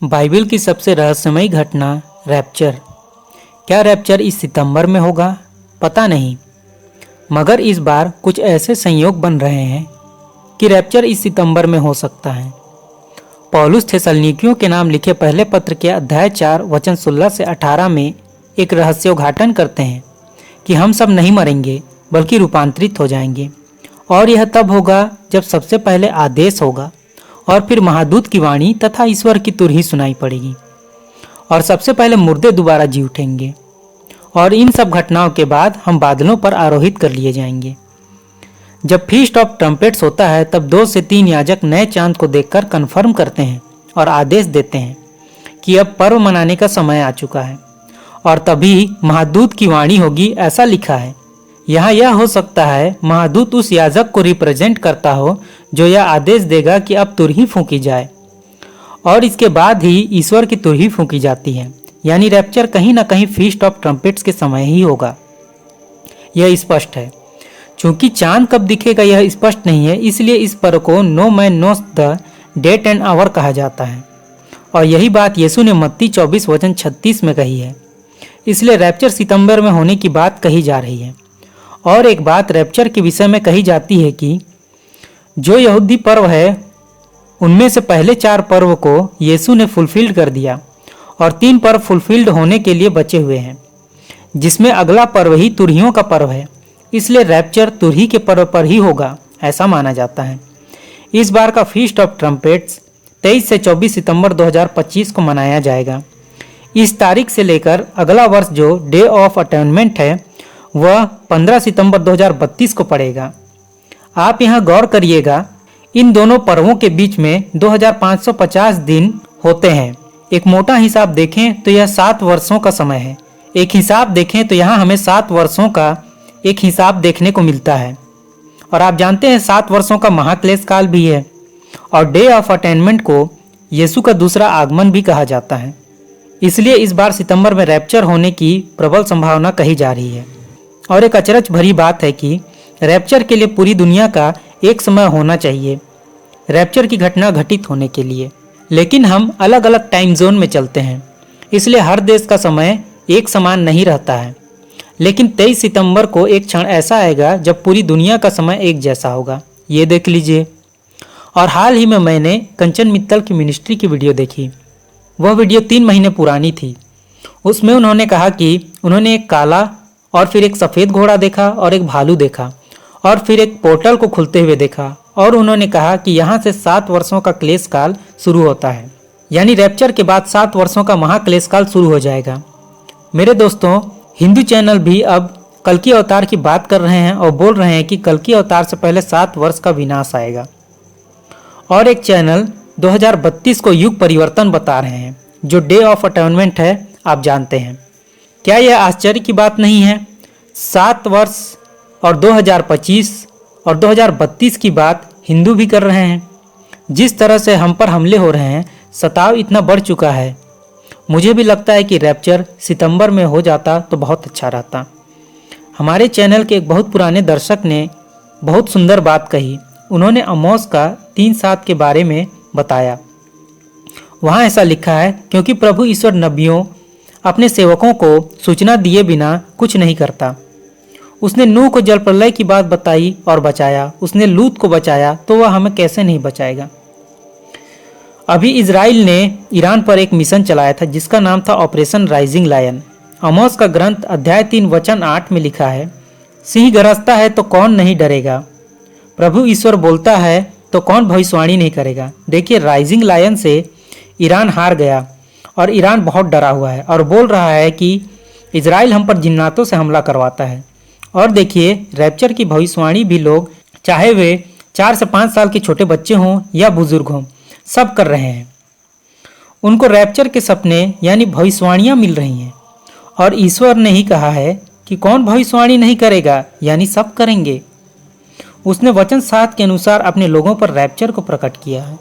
Bible की सबसे रहस्यमयी घटना रैप्चर। क्या रैप्चर इस सितंबर में होगा? पता नहीं, मगर इस बार कुछ ऐसे संयोग बन रहे हैं कि रैप्चर इस सितंबर में हो सकता है। पौलुस थेसलनिकियों के नाम लिखे पहले पत्र के अध्याय 4 वचन 16 से 18 में एक रहस्योद्घाटन करते हैं कि हम सब नहीं मरेंगे बल्कि रूपांतरित हो जाएंगे, और यह तब होगा जब सबसे पहले आदेश होगा और फिर महादूत की वाणी तथा ईश्वर की तुरही सुनाई पड़ेगी और सबसे पहले मुर्दे दोबारा जी उठेंगे, और इन सब घटनाओं के बाद हम बादलों पर आरोहित कर लिए जाएंगे। जब फीस्ट ऑफ ट्रम्पेट्स होता है तब 2 से 3 याजक नए चांद को देखकर कन्फर्म करते हैं और आदेश देते हैं कि अब पर्व मनाने का समय आ चुका है, और तभी महादूत की वाणी होगी, ऐसा लिखा है। यहाँ यह हो सकता है महादूत उस याजक को रिप्रेजेंट करता हो जो यह आदेश देगा कि अब तुरही फूंकी जाए, और इसके बाद ही ईश्वर की तुरही फूंकी जाती है। यानी रैप्चर कहीं ना कहीं फीस्ट ऑफ ट्रम्पेट्स के समय ही होगा, यह स्पष्ट है। चूंकि चांद कब दिखेगा यह स्पष्ट नहीं है, इसलिए इस पर्व को no man knows the date and hour कहा जाता है, और यही बात यीशु ने मत्ती 24 वचन 36 में कही है। इसलिए रैप्चर सितंबर में होने की बात कही जा रही है। और एक बात रैप्चर के विषय में कही जाती है कि जो यहूदी पर्व है उनमें से पहले 4 पर्व को यीशु ने फुलफिल्ड कर दिया, और 3 पर्व फुलफिल्ड होने के लिए बचे हुए हैं, जिसमें अगला पर्व ही तुरहियों का पर्व है। इसलिए रैप्चर तुरही के पर्व पर ही होगा, ऐसा माना जाता है। इस बार का फीस्ट ऑफ ट्रम्पेट्स 23 से 24 सितंबर 2025 को मनाया जाएगा। इस तारीख से लेकर अगला वर्ष जो डे ऑफ अटोनमेंट है वह 15 सितंबर 2032 को पड़ेगा। आप यहाँ गौर करिएगा, इन दोनों पर्वों के बीच में 2550 दिन होते हैं। एक मोटा हिसाब देखें तो यह 7 वर्षों का समय है। एक हिसाब देखें तो यहाँ हमें 7 वर्षों का एक हिसाब देखने को मिलता है, और आप जानते हैं 7 वर्षों का महाक्लेश काल भी है, और डे ऑफ अटेनमेंट को यीशु का दूसरा आगमन भी कहा जाता है। इसलिए इस बार सितंबर में रैप्चर होने की प्रबल संभावना कही जा रही है। और एक अचरज भरी बात है कि रैप्चर के लिए पूरी दुनिया का एक समय होना चाहिए रैप्चर की घटना घटित होने के लिए, लेकिन हम अलग अलग टाइम जोन में चलते हैं, इसलिए हर देश का समय एक समान नहीं रहता है। लेकिन 23 सितंबर को एक क्षण ऐसा आएगा जब पूरी दुनिया का समय एक जैसा होगा, ये देख लीजिए। और हाल ही में मैंने कंचन मित्तल की मिनिस्ट्री की वीडियो देखी। वह वीडियो 3 महीने पुरानी थी। उसमें उन्होंने कहा कि उन्होंने एक काला और फिर एक सफ़ेद घोड़ा देखा और एक भालू देखा, और फिर एक पोर्टल को खुलते हुए देखा, और उन्होंने कहा कि यहाँ से 7 वर्षों का क्लेश काल शुरू होता है। यानी रैप्चर के बाद 7 वर्षों का महाक्लेश काल शुरू हो जाएगा। मेरे दोस्तों, हिंदू चैनल भी अब कल्कि अवतार की बात कर रहे हैं और बोल रहे हैं कि कल्कि अवतार से पहले 7 वर्ष का विनाश आएगा। और एक चैनल 2032 को युग परिवर्तन बता रहे हैं, जो डे ऑफ अटोनमेंट है, आप जानते हैं। क्या यह आश्चर्य की बात नहीं है? 7 वर्ष और 2025 और 2032 की बात हिंदू भी कर रहे हैं। जिस तरह से हम पर हमले हो रहे हैं, सताव इतना बढ़ चुका है। मुझे भी लगता है कि रैप्चर सितंबर में हो जाता तो बहुत अच्छा रहता। हमारे चैनल के एक बहुत पुराने दर्शक ने बहुत सुंदर बात कही। उन्होंने आमोस का 3:7 के बारे में बताया। वहाँ ऐसा लिखा है, क्योंकि प्रभु ईश्वर नबियों अपने सेवकों को सूचना दिए बिना कुछ नहीं करता। उसने नूह को जल प्रलय की बात बताई और बचाया। उसने लूत को बचाया, तो वह हमें कैसे नहीं बचाएगा। अभी इजराइल ने ईरान पर एक मिशन चलाया था जिसका नाम था ऑपरेशन राइजिंग लायन। आमोस का ग्रंथ अध्याय 3 वचन 8 में लिखा है, सिंह गरजता है तो कौन नहीं डरेगा, प्रभु ईश्वर बोलता है तो कौन भविष्यवाणी नहीं करेगा। देखिए, राइजिंग लायन से ईरान हार गया और ईरान बहुत डरा हुआ है और बोल रहा है कि इजराइल हम पर जिन्नातों से हमला करवाता है। और देखिए, रैप्चर की भविष्यवाणी भी लोग, चाहे वे 4 से 5 साल के छोटे बच्चे हों या बुजुर्ग हों, सब कर रहे हैं। उनको रैप्चर के सपने यानी भविष्यवाणियाँ मिल रही हैं, और ईश्वर ने ही कहा है कि कौन भविष्यवाणी नहीं करेगा, यानी सब करेंगे। उसने वचन 7 के अनुसार अपने लोगों पर रैप्चर को प्रकट किया है।